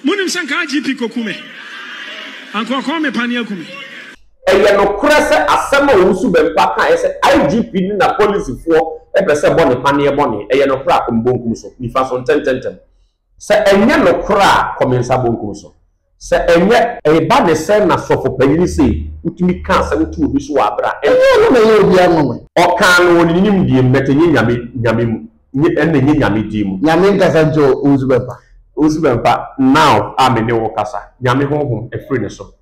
Munim sanka GP kokume. Anko ko me pania kume. Eye no krese asema wusu bempa kan ese IGP ni na police fo e pese bone pania bone eye no kra kombonkum so nifa so ntententem. Se enye no kra komensa bonkum so. Se enye e ba ne se na sofo panyini se utumi kan se wutu obi so abra. No na ye obi anwo. O kan no ninim die metenye nyame mu. Ni enne nyame di mu. Nyame nkasa njo wusu bempa. Wusu bempa now amene wo kasa. Nyame honhom efri ne so.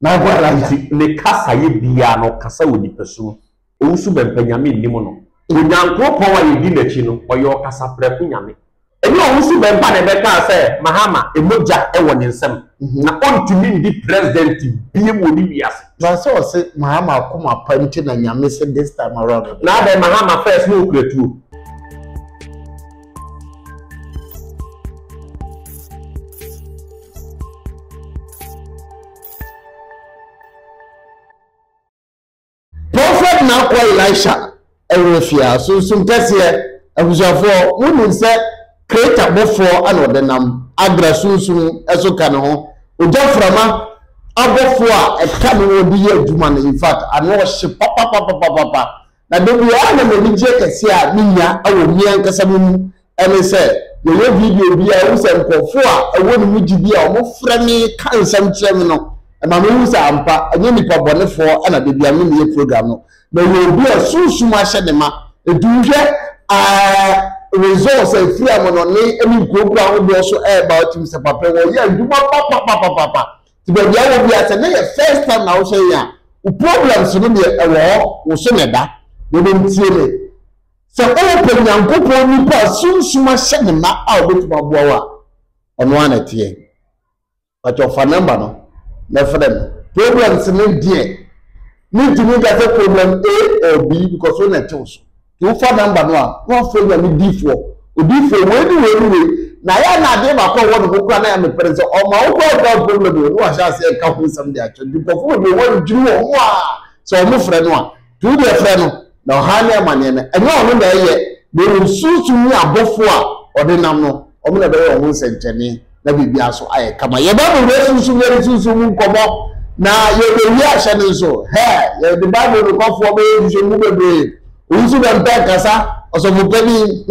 Na gwa la ne kasa ye bia no kasa woni pesu owusu bempa nyame nimo no onyankopon wa yedi nachi no oyo kasa preku nyame eni owusu bempa ne beka se mahama emoja e woni nsem na ontumi ndi president bie woni wiase ba so se mahama akoma panti na nyame se this time around na be mahama first no kretu na kwa Elisha Erefia so mpese abusafo wonu se creator bofo ana odenam agra sunsun eso ka ne ho ojaframa abofo a eka ne wodi ye aduma na in fact ano hye papa na de bia na me je kese a minya awo mia nkasa mu ene se ye video bia wo se nkofo a ewo ne mu gibi a wo frɛ me kansam kyerɛ me no ma me hu sa ampa anye nipa bɔnefo ana de bia me ne program no na yobi a susuma hyenema eduhwe results e free am no ne emi nkogura ho do so e ba otim se papa wo ya nduma papa ti be bia wo bia se na first time na wo hye ya o problems no be e wo so ne da ne be ntie ne se o pe nyankopon ni pa susuma hyenema a obetuma boa wa ono ana tie a to fa number no na friend problems ne die need to make a problem A or B because we not choose. You find number no fail me D4. O D4 we na ya na dey ba ko won ko na ya me present o ma ko problem no wa sha say ka hu some dey actually because we won juru o wa so mo frɛ no a to dey frɛ no na ha na ma ne na enyo no na ye me susu ni abofo a odinam no o me na be won sentene na bibia so aye kama ye ba mo susu mu nkomo na ye be wi ahye nso ye the bible no kofo be you mu bebe unsu be mpa kasa osofo pani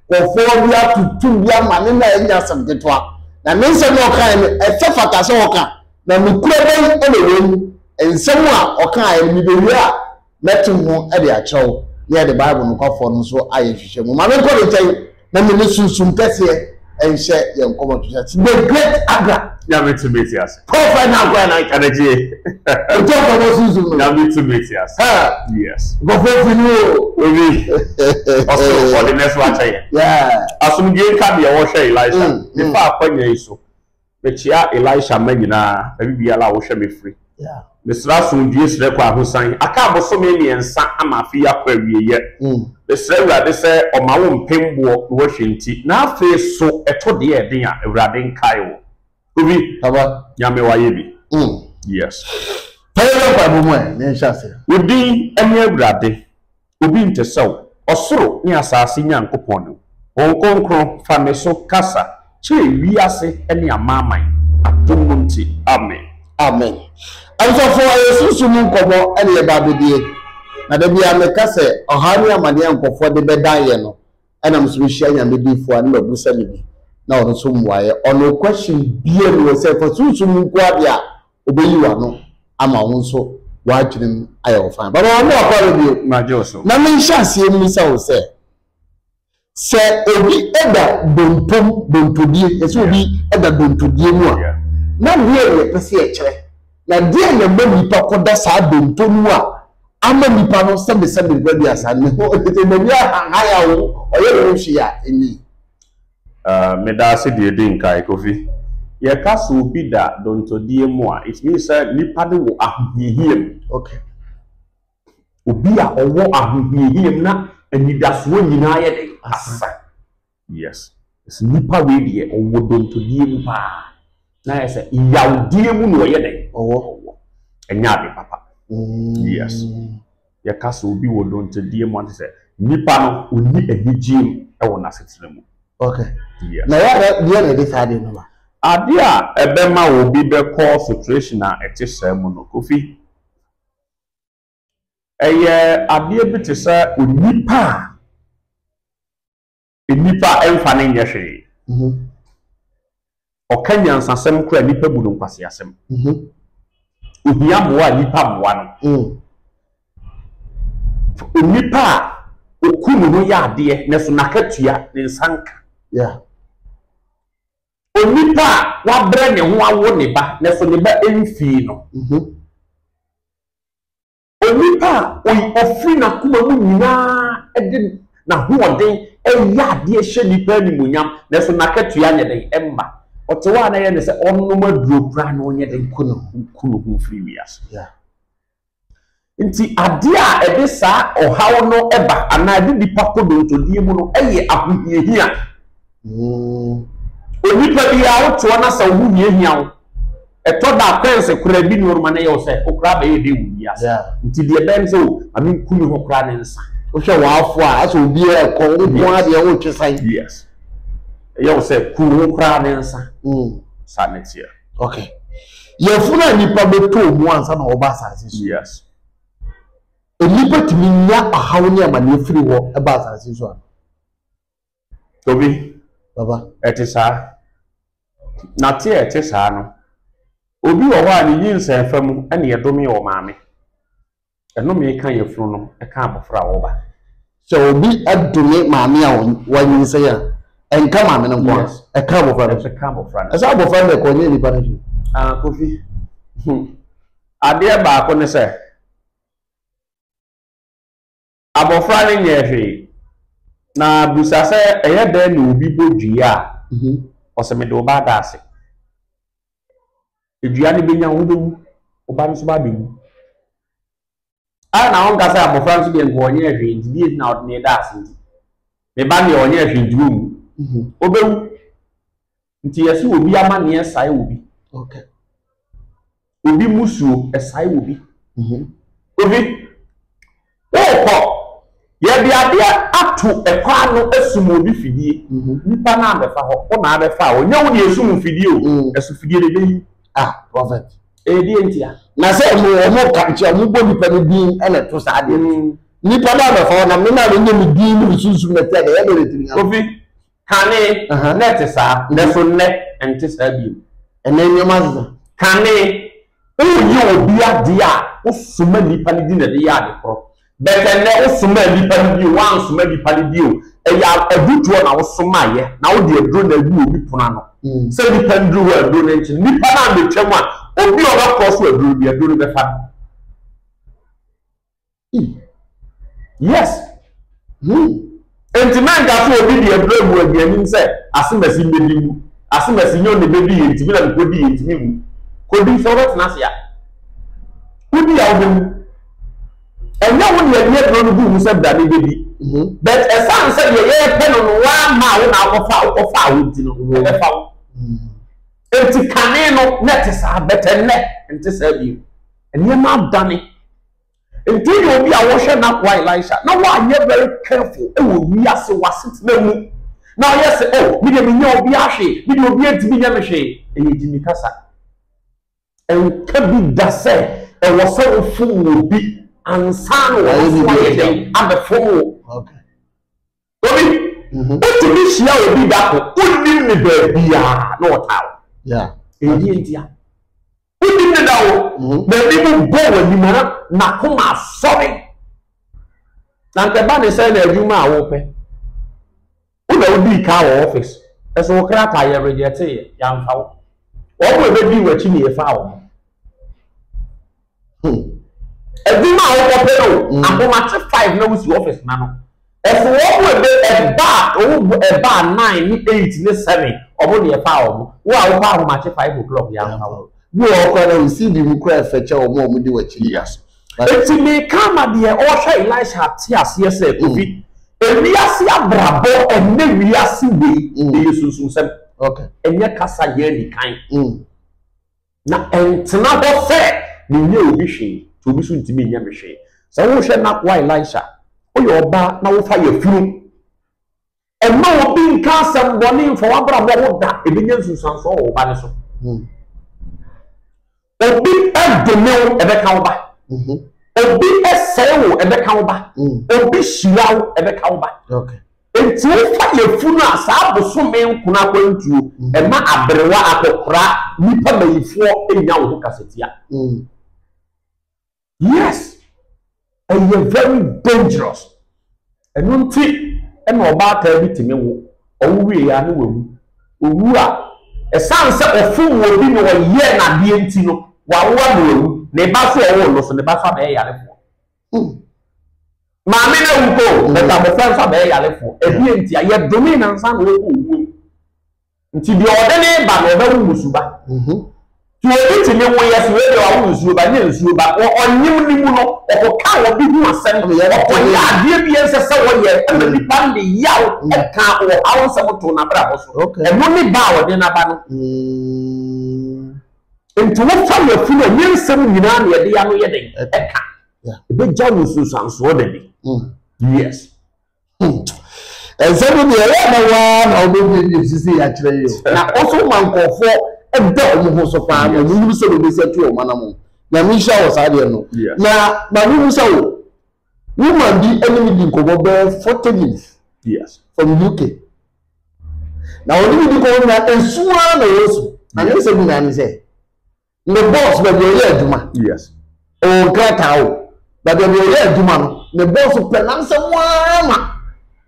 kofo bia tutu bia mane na enya samtetwa na mense no kan e fefa kasa oka na mukura be elewem ensem a oka aye mi be wi a metum ho e de akyerɛw ye the bible no kofo no so aye hwehwɛ mu ma me ko de kyɛn na me ne sunsun kɛse enhye ye nkomo to the great agra ya metimetias profile na kwa na kanaje o to ko sunsun ya metimetias yes go for you obi also for the next one yeah asumdie ka de wo hwe Elisha ne fa akwanya iso me chia Elisha manyina bibia la wo hwe me free yeah mesra sumdie sre kwa ahosan aka boso me miensa ama afi akwa wieye mesra urade se omawo mpembo wo hwenti na afi so eto de eden a urade nkai wo obi baba nyame waye bi yes pere kwa bomo ne nhyase odi ene urade obi ntesew osoro ni asase nyankopon no onkonkron fa me so kasa che wiase ene amaman atummunti amen also for yesu mu nkomo ene ye ba bedie na da bia me kase ohani amane nkofo de bedan no ena mso hia nyame difo an mabusa ne bi na ono so muaye ono question bia no se for susu mu kwa bia obeyi wa no ama wo nso wa dwenem aye ofan baba wo akwa bio na joso na me nhyase mu sa wo se obi eda dontodie ese obi eda dontodie mu a na wie pese e kire na die na mami pa koda sa dontonu a ama nipa no sebe gwadi asa ne ho tete mami ha ya wo oye no hia eni medase de din kai kofi ye kaso obi da dontodie mu a it means nipa de wo ahohihiem okay obi a owo ahohihiem na anidaso nyina ye de asa yes it's nipa we de owo dontodie mu pa na yese yawdie mu no ye de owo enya de papa yes ye kaso obi wo dontodie mu ante se nipa no oni anigiem e wo na setire mu okay yeah na ya de na de sade no ba Adia ebema obi be call situation a ete semu no Kofi. Eye adia bi te se onipa emfa ne nyehwe. Okanya nsasem kura nipa bu no nkwase asem. Ohia moa nipa moa no. Onipa okunu no ya ade ne so nakatua ne nsanka. Yeah. Onipa wa bre ne ho awo ne ba ne so ne ba emfi no. Onipa ofri na kuma mu nyina ede na hoɔden eya ade hye nipa ni munyam ne so nakatua nye den emma. Otewa na ye ne se onno maduro kura na onye den kuno hu free wias. Yeah. Nti ade a ebe saa ohaw no eba ana de nipa kodonto mu no eye ahohiehia. Onipa bi a woto na sa hu hiehia wo eto da kwense kura bi no ma na ye wo se okura ba ye de wu wias. Nti de ben se o ami kunu ho kura ne nsa. Wo hwe waafo a aso obi e ko wo ade wo twesan. Yes. Ye wo se kunu ho kura ne nsa. Sanetia. Okay. Ye funa nipa beto mu ansa na oba asase so. Yes. Nipa timi nya ahaw ne amane firi wo e ba asase so. Tobi Baba, etisa. Na tie etisa no. Obi wo ha ni yinsa fam ene ye domi wo maame. Eno me kan ye funu no e kan abofra wo ba. So obi adome maame a wanyinsa ya. Enka maame no nko. E kan abofra no. E kan abofra no. Esa abofra no ko nye nipa no. Kofi. Ade ba ko ne se. Abofra ni nyehwe. Na busa se eye da na obi bodua oseme de oba da ase edua ne benya wo bewu oba no so ba bewu na on ga se abofra nso de nko onye hwe ndie na odne da ase ndi me ba ne onye hwe ndie mu obewu nti yesi obi ama ne esai obi. Okay. Obi musuo esai obi. Obi ko ye bia bia atu ekwa no esumo bi fidie nipa na abefa ho o na abefa o nya wo ne esumo fidie o esu fidie de beyi prophet die ntia na se mo ka ntia mo bo nipa no din ene to sa de nipa na abefa na me na no nya mi din no susu na tia de ye do retiri Kofi kane net sa ne so ne ente sa bi ene nyoma kane o yi obi ade a o suma nipa ni din de ya de kro Bekene osuma nipa ni wan suma nipa ni o eya adutuo na osuma ye na wo de aduro na gu obi pona no se nipa nduru wa aduro na nchi nipa na betwam a obi oba cross wa aduro be fa. Yes. Enti man ga so obi de aduro mu abianim se asemasi medimu asemasi nyo ne bebi enti na ko di enti mu ko di so ret na sia udi ya obi enya wo ne ye no du mu se bra ne bebi but esan se de ye pe no wa ma wo na akofa wo di no be fa wo enti kane no net sa betenne enti sa bi enya ma dane enti obi a wo hwe na kwa Elisha na wa anye very careful e wo wi ase wasit na mu na yes mi de mi nya obi ahwe mi de obi enti nya me hwe e ji mi kasa en ka bi da se e wo se wo fu obi ansano wa abefomo. Okay. Obi to be shia obi dako uni ni bebia no tawo. Yeah. Edi entia. Uni ni dawo na bi mu bo wani mara na koma sorry. Na nkeba ne say na adwuma a wo pe. Una odi ka wo office. Eso wo kra ta ye reject ya mfa wo. Wo bo be di wachi ni e fa wo. Eduma wo pelo abomate 5 na wusi office na no efo wo be eba 9 ni 8 ni 7 obo ne fa wo wo a wo pa abomate 5 o'clock ya fa wo wo ko na receive mu kra feche wo mo di wachi. Yes. Eti me kama de o hwa Elisha ti ase se Kofi ewiase abrabo enne wiase we yesusun sem. Okay. Enye kasa ye ni kan na entena bo fe ni nye obi hwe to bi so ntimi nya mehwe sa wo hwe na kwa Elisha o ye oba na wo fa ye funu and no being cast and bonnie for one brother that a million Susan so baniso. Obi a domino ebe kauba. Obi a sale ebe kauba. Obi shiao ebe kauba. Okay. Enti fa ye funu asa aboso me kuna kwantu e ma abrewa akokra nipa bayifo enya wo kasetia. Yes. And you're very dangerous. And you think and oba ta bitimi wo owuwe ya ne wawu. Owu a e sanse ofu wo bi no ye na de enti no wa wo na wawu ne ba so owo no so ne ba fa ba yare fo. Maame na wuko beta mo fa fa ba yare fo e bi enti aye domi na nsa no wo owu. Nti bi ode ne ba no ba wu musuba. To it in the way as we are you by news, but on you no or can be more assembly or DBS and the band the yow and can't or our Samotona Bravos. Okay, and only bow in a battle. Into what time your full of years, 7 years, the young wedding. The big John Susan Swordedy. Yes. And so we are one or see actually. Now also one call for. Who so far, and you say we said to Manamo. Namisha was idea no. Now, but who so woman be enemy in Kobo 40 years. Yes, from UK. Now, only we go that and soon also. And you say, man, say the boss, but you're here, Juma. Yes. Oh, Gratao, but you're here, Juma. The boss of Penansa,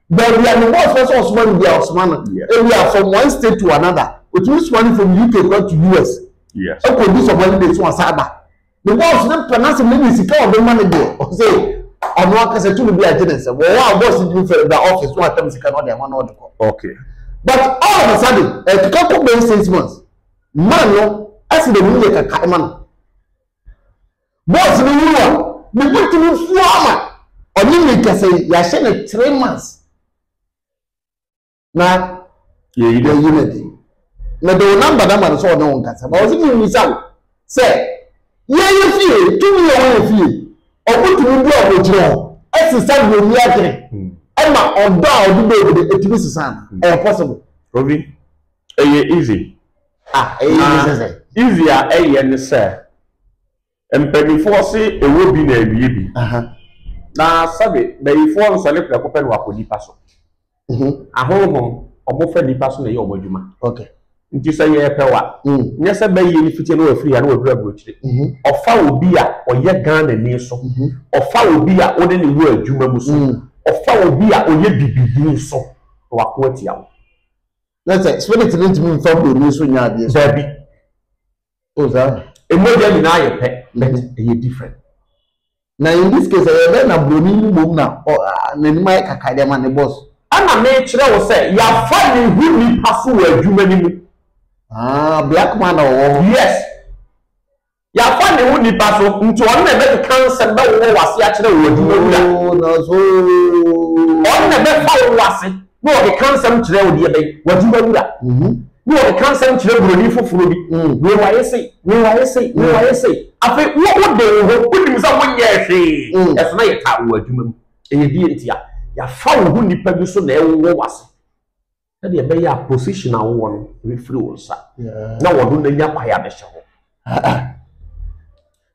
but we are the boss for us when we are Osman. We are from one state to another. Which means money from UK go to US. Yes. I could do some money to Saba. The boss not pronounce maybe is the money there. Or say, I'm not going to be a genesis. Well, our boss is doing for the office. One time he cannot have one order. Okay. But all of a sudden, a couple of 6 months, man, no, I see the music a man. Boss, the went to move forward. Or you can say, you are saying 3 months. Now, yeah, you know, unity. Na the number that man so no nkasa but o si mi say yeah you feel to me o feel o put me do o jiro exercise we me agre e ma odo a odo be etimi sisan e possible Robi easy easy a ne say empedifo se ewo bi na awie bi na sabe before nso le pre ko pe no akonipa so ahoho omo fa nipa so na ye omo adwuma okay nti say ye pewa nya say ba ye ni fitie no afiri ya no wabura brochire ofa obi a oye Ghana ni so ofa obi a ode ni wo adwuma mu so ofa obi a oye bibibi so wa ko atia wo let's say spirit didn't mean for do ni so nya ade so bi o za emoja ni na ye pe but e different na in this case e na broni ni mom na na ni mai kakade ma ne boss ana me kire wo say ya fa ni hu ni paso wa adwuma ni mu black man or yes ya fa ne hu ni paso nti on na be cancer be wo wase a kire wo adwuma mu na so on na be fa wo wase no the cancer kire wo de be wo adwuma mu no the cancer kire broni foforo bi we wa yesi afi wo de ho kunim sa wo nya hwe eso na ye ta wo adwuma mu e ye die ntia ya fa wo hu nipa bi so na e wo wase na de be ya position a wo no refree wo sa na wo do na nya kwa ya be hye ho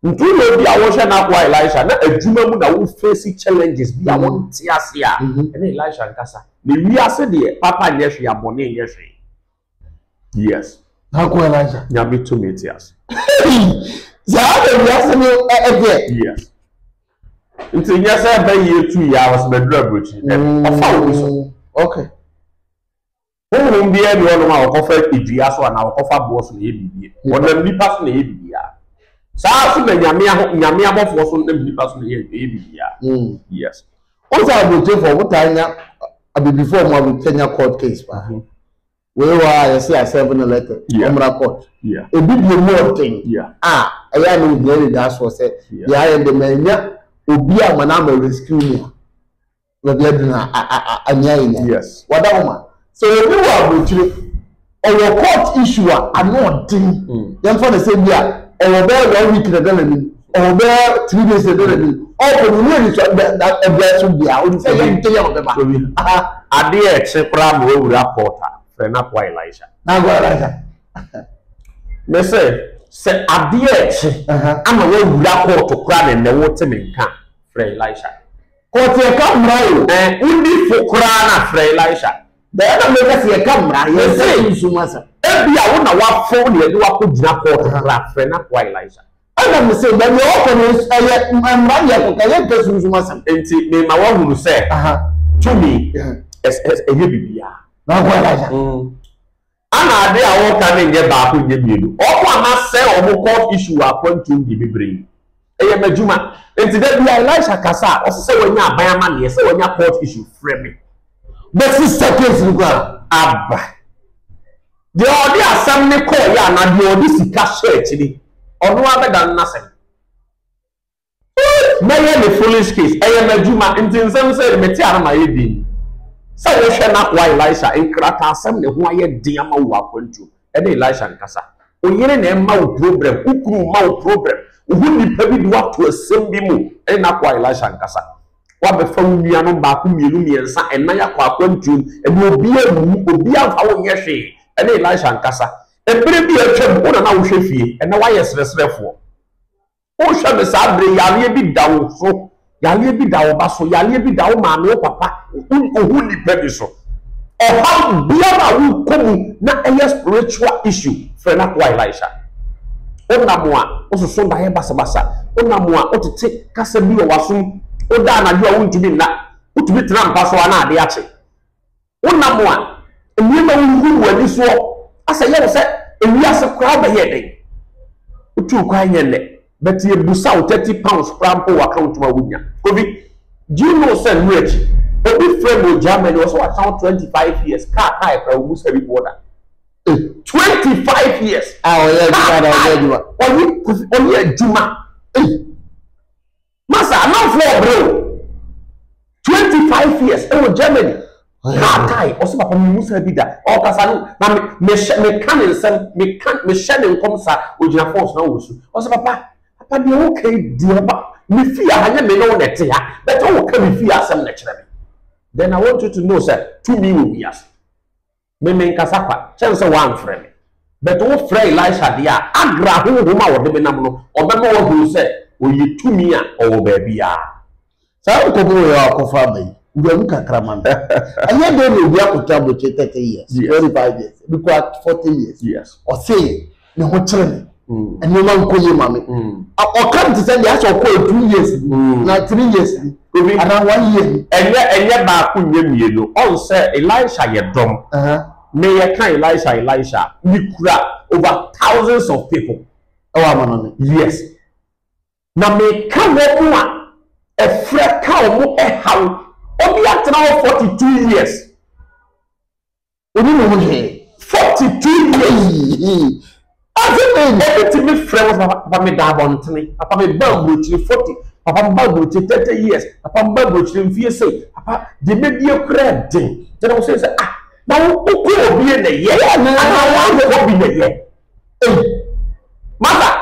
ntulo bi a wo hye na kwa Elisha na adwuma mu na wo face challenges bi a wo nti ase a na Elisha nkasa na wi ase de papa nya hwe abone nya hwe yes na kwa Elisha nya be to meet us zaade wi ase no yes nti nya say ba ye 2 years be dura brochi ofa wo so okay ohun bi e ni ono ma okofa edua so na okofa boss na ye bibie wona nipa so na ye bibia saa so na nyame abofo so na nipa so na ye bibia yes o sa abote for mutanya abibifo mo abutanya court case pa we were say a 7 letter omra court e bibie more thing aya no dey that so say ya and the manya obi a mana ma rescue me we dey na anya yes wadawoma so we were abotre our court issue are not thing dem for the say bia our boy 1 week na gana ni or there 3 days ago. Oh, but really, that a bless will be out. Say, I dear Chepram will report friend up while Elisha. Now, go Elisha. They say, I dear, I'm a way report to crowd and the waterman camp, friend Elisha. Cause you come now, and only for crana, friend Elisha. The other makers here come now, you say, you must. Every I want to walk phone, you do a good job for friend up while Elisha. I don't say that you open is a man, I person who must. And see, my one who said, to me, as a baby. Now, what I did I won't come and get back with you. All one must say, or court issue upon to the brain. I am a Juma. And today, Elisha Kasa, or say when you are by money, so when you court issue, frame me. But sister case you go. Abba. The order some call ya na the order si cash actually. Or no other than nothing. May the foolish case. I am a Juma and some say Metiana my evening. So we shall not why Elisha in Krata some the why dear ma wapon to and Elisha and Casa. O yen a mouth problem, uku mouth problem. Who be paid what to a same bimu and not why Elisha and Casa. What before we are not back whom you and Naya Quaquan to and will be out our yashi and Elisha and Casa. And be a chum on an hour shifty and why is therefore. Oh, shall the Sabre Yali be down so Yali be down, Basso Yali be down, Mamma, Papa, who be pediso. Or how Biama will come not a spiritual issue for not why Elisha. Onamwa, also so by Bassabassa, Onamwa, or to take Casabi or Wasum. O dana you want to be na put to be trampa so na de ache wona mo a eniema wu wani so asa ye se ewiase kra ba ye den utu kwa nyene but ye busa 30 pounds krampo account ma wunya obi do you know say rich obi friend o Germany also account 25 years car kra wu se bi border 25 years onye juma Masa, I'm not for bro. 25 years. Oh, Germany. Kai. Also, Papa, me musa bida. Oh, Kasanu. Na me can in some. Me can't. Me share in comsa. Ujina force na usu. Also, Papa. Papa, be okay, dear. Papa, me fear. Hanya me no neti ya. But okay, me fear some naturally. Then I want you to know, sir. To me will be as. Me kasapa. Chance one friend. But oh, friend Elisha dia. Agra hu huma wode me namuno. Obema wo hu say. Oye to me or baby. So, come over your family. We are looking at Kraman. And yet, they will be able to travel 30 years, 35 years, because 40 years. Yes. Or say, no more training. And no one call you, mommy. Or come to send the actual call 2 years, not 3 years, around 1 year. And yet, back when you know, all say Elisha, your drum. May I kind Elisha, we crap over thousands of people. Oh, I'm on it. Yes. Na me ka wo mu a efre ka wo haw obi atena 42 years obi no he 42 years every me friend was papa me da bontene papa me ba gbochi 40 papa me ba gbochi 30 years papa me ba gbochi mfie say papa de me die kra den then I say ah na wo ku obi na ye na wa obi na ye mother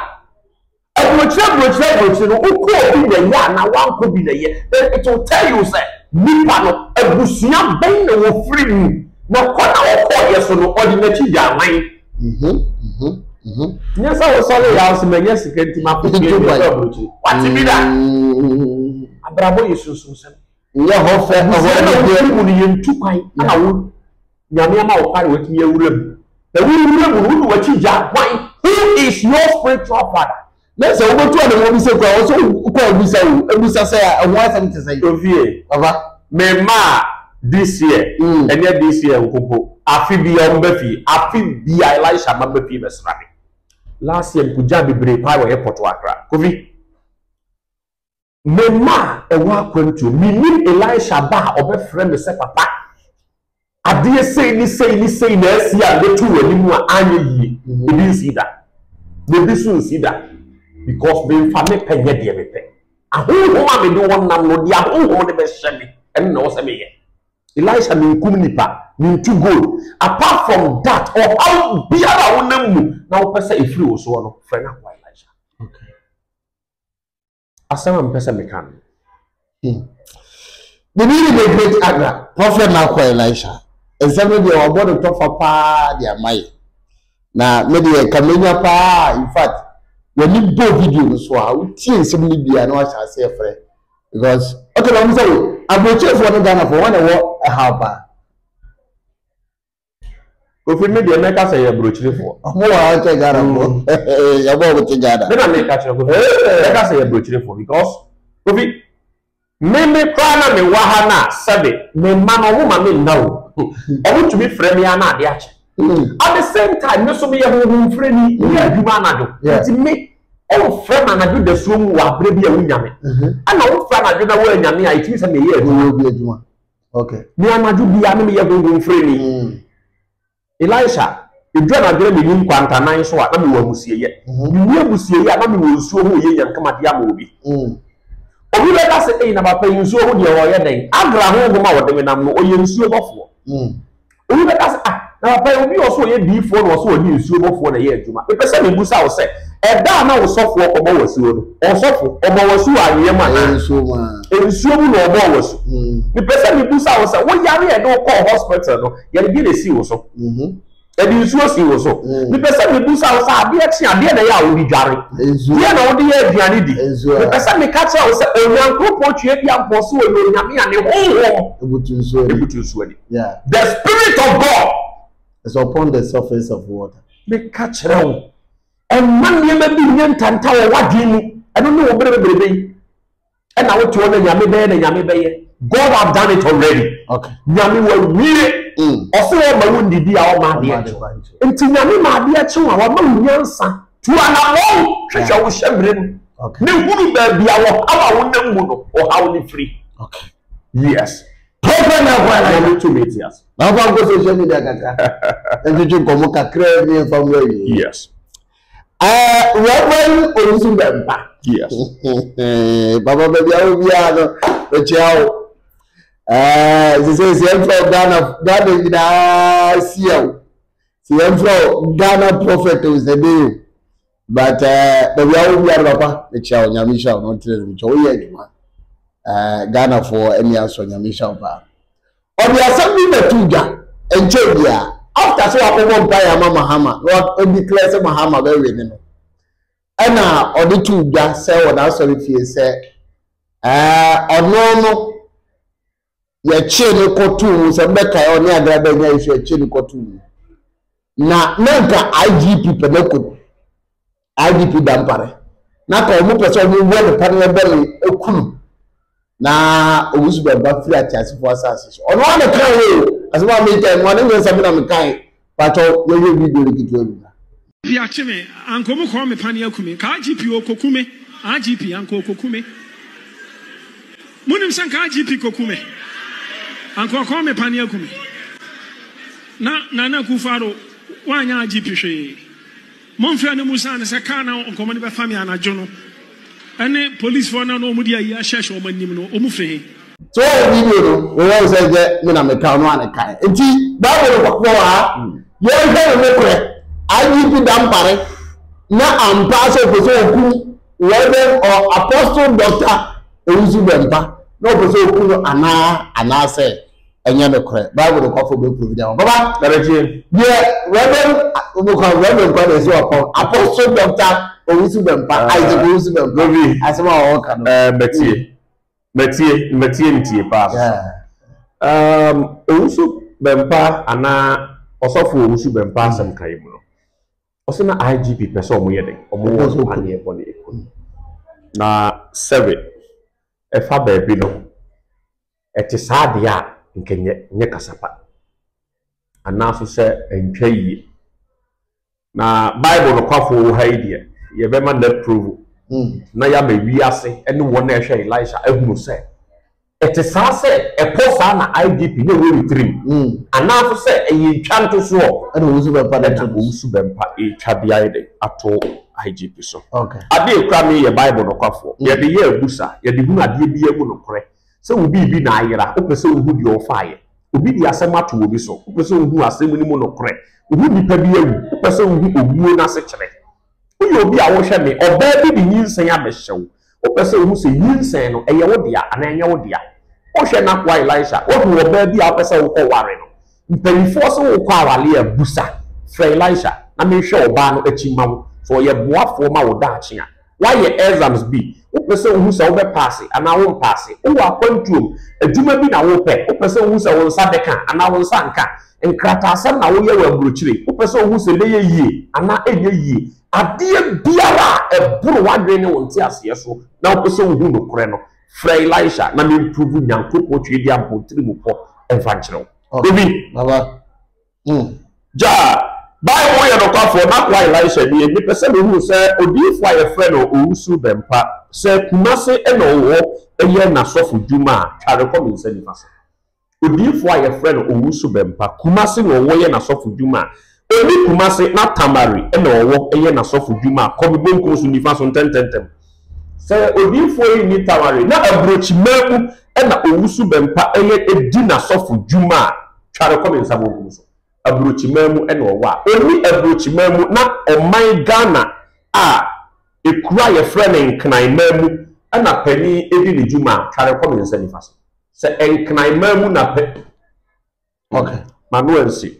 Broche, no, who could be the yarn, now one could be the year. Then it will tell you, sir, Nipano, a Busian Bain will free me. Now, what our call yes or no ordinary mind. Yes, I was sorry, I was a yes, again to my put what's it be that? A bravo is so soon. Yeah, how fair, only 2 quite. I would Yamama carry with me a room. The woman who will teach why. Who is your spiritual father? Let's over to the woman say, also call me say, and say, I want something to say. Ovie, me ma this year, and yet this year, I feel beyond Buffy, I feel be Elisha, my Buffy, Miss Rabbit. Last year, Kujabi Brave Power Airport to Accra. Kovi, me ma, a walk to me, Elisha Bar, or my friend, Mr. Papa. I dare say, this say, yes, yeah, the 2 anymore, annually. You didn't see that. They didn't see that. Because being family penny everything. I who me do one now, no, dear, who the best shelly, and no, say, Elisha mean Kumnipa, mean too good. Apart from that, or how be our name now, per se, if you so, friend, Elisha. Okay. asama mpesa mekan the really great agra prophet na kwa Elisha examine the obodo to fa pa dia mai na me de kamenya pa in fact when you do video so a utie nsem ni bia na wa chase efre because okay na mso aboche for no Ghana for one wo haba Kofi me de make say ya brochire for mo wa che Ghana mo ya bo che Ghana me na make catch Kofi make say ya brochire for because Kofi me kwana me wa ha na sabe me ma no wo ma me ndawo owo tumi frɛ me ana ade ache at the same time me so me ye ho frɛ ni me adwuma na do ti me o frɛ na do de so mu wa brɛ bi a wo nyame ana wo frɛ na do na wo nyame a itimi sɛ me ye adwuma okay me anadu bi a me ye ho frɛ ni Elisha edwa na grɛ me nim kwanta nan so a na me wa musie ye me musie ye na me wo nsuo ho ye yan kama dia ma obi obi be ka se na papa nsuo ho de wo ye den agra ho ho ma wo de me nam no o ye nsuo bofo obi be ka se na papa obi oso ye bifo no oso oni nsuo bofo na ye adwuma e pese me busa wo se e da na wo sofo obo wasuo no o sofo obo wasuo anye ma nsuo mu no obo wasu me pese me busa wo se wo yare e do call hospital no ye bi le si wo so e bi nsuo si wo so me pese me busa wo se ade achi ade na ya wo di dware ye na wo de ye aduane di me pese me ka cha wo se onyankopɔ tue bi amposo wo no nyame ane ho ebutu nsuo di the spirit of God is upon the surface of water me ka kire wo and man ye ma bi nyantanta wo wadwe mu eno ne wo berebere yi e na wo to na nyame be God have done it already okay nyame wo wie oso wo ma wo ndidi a wo ma de enti nyame ma de achi wo ma wo nyansa tu anamo hwehwe wo hyemre no okay ne hunu ba bia wo awa wo nam mu no o ha wo ni free okay yes prophet na kwa na to meet us na kwa go social media kaka enju komo kakra ni famwe yes Reverend Olusu Bempa yes baba baby awo bia no echiao this is Ghana gida siao Ghana prophet is the day but baby awo bia papa echiao nyamisha no tire mi cho ye adwuma Ghana for any aso nyamisha pa obi assembly na tuja enche bia after so akobo mpa ya mama hama no declare say mahama be we no ana odi tuja say wona sorry fie say ono no ye che ne kotu se beka ya oni agrada nya isu ye che ne kotu na nka IGP peneko IGP dampare na ka omu pese omu wo ne panel bele ekunu na Olusu Bempa free atiasifo asase ono ane kan we asema me time one nwe sabi na me kan pato we video likitu elu bia cheme ankomo ko me pane akume ka IGP okokume IGP anko okokume munim san ka IGP kokume anko ko me pane akume na Kufaro wanya IGP hwe monfia ne musa ne se kana onkomo ne be fami anajo no ene police for na no mu dia ya sheshe o manim no o mu fe so video no we wan say je me na me kan no ane kan enti Bible ko ha ye he me kure IGP dampare na ampa so oku Reverend or Apostle Dr. Olusu Bempa no oku no ana say enye me kure Bible ko fo be provision baba direction yeah Reverend ko so Apostle Dr. Olusu Bempa IGP Olusu Bempa asema o kan metie ntie pass Olusu Bempa ana osofo Olusu Bempa asem kan mu no osena IGP pese omo ye den omo wo pane ebone ekon na 7 efa baabi no eti saade a nkenye nye kasapa ana so se entwa yi na Bible no kwafo ha idie ye be ma that prove na ya ma wi ase ene wona ehwe Elisha ehunu se eti sa se eposa na IGP ne we retrim ana so se eyi twanto so ene Olusu Bempa that Olusu Bempa e twabia ide ato IGP so okay ade ekra me ye Bible no kwafo ye de ye abusa ye de hunu ade bi emu no kore se obi bi na ayira opese ohu di ofaaye obi di asem ato obi so opese ohu asem ni mu no kore ohu nipa bi ewu opese ohu obuo na se kire oye obi a wo hwe me oba bi di nyinsen abehyew o pese hu se yinsen no eye wo dia ana enye wo dia o hwe na kwa Elisha o bi wo ba bi a pese wo ko ware no mpanifo so wo kwa awale a busa fra Elisha na me hwe oba no achi mawo so ye boafo ma wo da achi a why exams be o pese hu se wo be pass ana wo pass o wa kwantuom adwuma bi na wo pe o pese hu se wo nsa deka ana wo nsa nka nkrata asem na wo ye wa burochire o pese hu se le ye yie ana enye yie adie biara eburu wadwe ne wonti ase so na wo pese hu no kore no fra Elisha na me improve nyankopɔ twe dia bontiri mu po enfa nkyerɛw obi baba ja Bible ye no kwafo na kwa Elisha ni ebi pese me hu se odifo aye frɛ no owusu bempa se kumase e no wo eye na sofo dwuma tware kɔ me nsa nifa se odifo aye frɛ no owusu bempa kumase no wo ye na sofo dwuma obi kumase na tamari e no wo eye na sofo dwuma kɔ bi bonko so nifa so ntententem se odifo yi ni tamari na abrochi maku e na owusu bempa eye edi na sofo dwuma tware kɔ me nsa bonko so abrochimamu ene owa oni abrochimamu na oman Ghana a ekura ye frɛ ne nknaimamu ana pani edi ne dwuma tware kɔ me nsa nifa so se nknaimamu na pe okay manuel si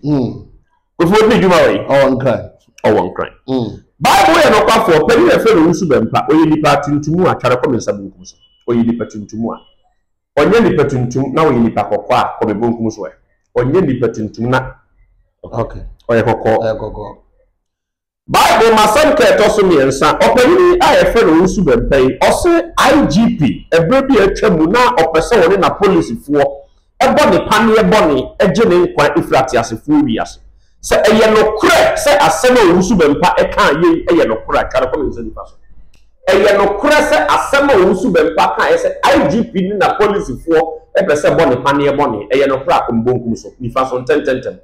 ofo ni dwuma wei nkran Bible ye no kwafo pani ye frɛ no wusu bempa oye nipa tuntumu a tware kɔ me nsa bonkum so oye nipa tuntumu a onye nipa tuntum na oye nipa kokɔ a kɔ me bonkum so onye nipa tuntum na okay oye kokɔ Bible masam ka etoso miensa opani a ye fe no wusu bempai ose IGP ebre bi atwamu na opese woni na police fo ebo ne pane ebone eje ne nkwa ifrati asefo wiase se eye no kure se asem a wusu bempa eka ye eye no kure atware ko mense nipa so eye no kure se asem a wusu bempa ka se IGP ni na police fo epese bo ne pane ebone eye no kure akombonkum so nifa so ntententem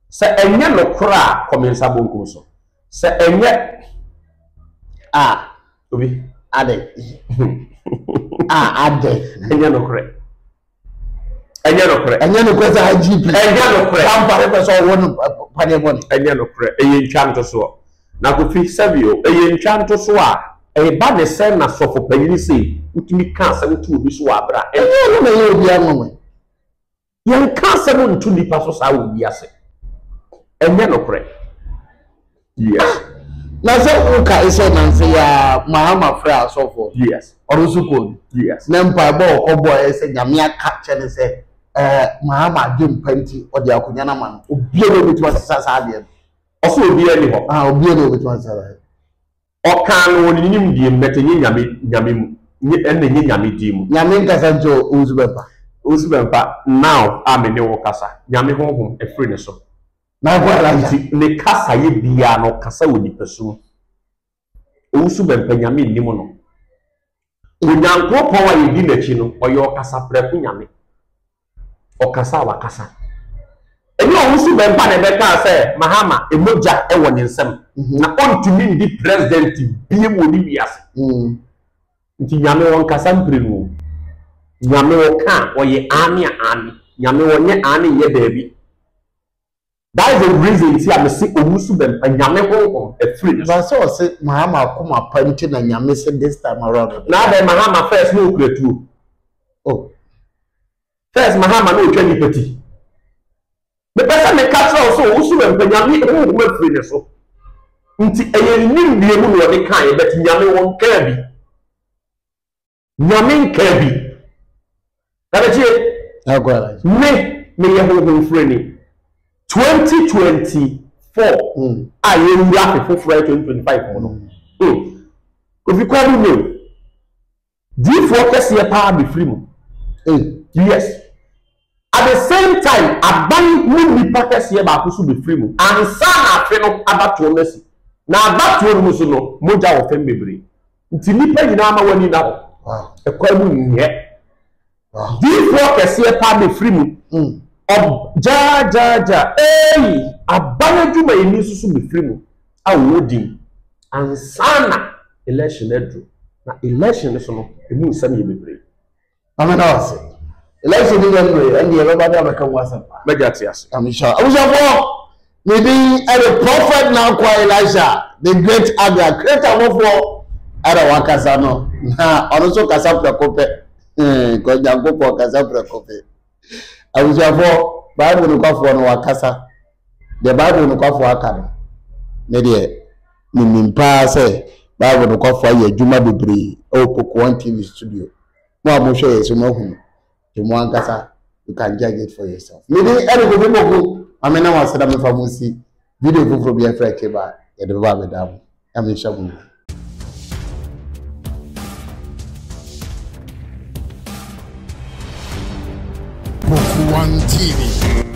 se enye no kure a komensa bonkum so se enye obi ade ade enye no kure za IGP enye no kure kampare peso wonu pane boni enye no kure eye ntwanto so na kofi sabio eye ntwanto so a e ba de se na sofo panyini se utimi ka asem tu obi so abra enye no na ye obi anwo ye ka asem ntu nipa so sa obi ase enye no kure yes na se uka ise na nse ya mahama fra asofo yes orusuko yes na mpa ba okobo ese nyame aka chene se mahama dem panti odi akonya na man obi e no betu sasa ade oso obi ani ho obi e no betu sasa okan no nim die mbete nyame mu enne nyame di mu nyame nkasa njo uzubempa now amene wo kasa nyame honhom efre ne so na gwala ne kasa ye bia no kasa woni pesu uzubempa nyame nnim no onyankopon wa yedi nachi no oyo kasa preku nyame okasa wa kasa eni uzubempa ne beka se mahama emoja e woni nsem na ontumi ndi president bie woni wiase nti nyame won kasa mprenu nyame wo ka oye ani nyame wonye ani ye baby. That is the reason see I see omusu bempa nyame honhom e free. But so say mahama kuma panti na nyame say this time around. Now the mahama first no kretu. Oh. First mahama no twa ni peti. The person me catch also omusu bempa nyame honhom e free ne so. Nti eye nim die mu no de kan but nyame won ka bi. Nyame nka bi. Kabechi agwala. Me ye honhom free ni. 2024 I am laughing for 2025 no if you call me do focus here power be free yes at the same time aban mu focus here ba so be free and sana afi no abato no si na abato no so no moja wo fem bebre nti nipa nyina ma wani na ho e kwa mu nye do focus here power be free ja abanaju ma yini susu be free mu awodi ansana election edru na election so no emu nsam ye bebre amana wase election ni yandre and ye baba da maka wasa megati ase amisha abujafo maybe a prophet now kwa Elisha the great Abia creator of ara wakasa no na ono so kasa prekope ko Nyankopon kasa prekope abusafo Bible no kwafo no wakasa the Bible no kwafo aka no me de mimpa say Bible no kwafo aye adwuma bebre o Poko TV studio mo amusho yeso no hu de mo ankasa you can judge it for yourself me de ere go boko amena wasada me famusi video fufuro bi afra keba e de ba bedam am shabu Poko TV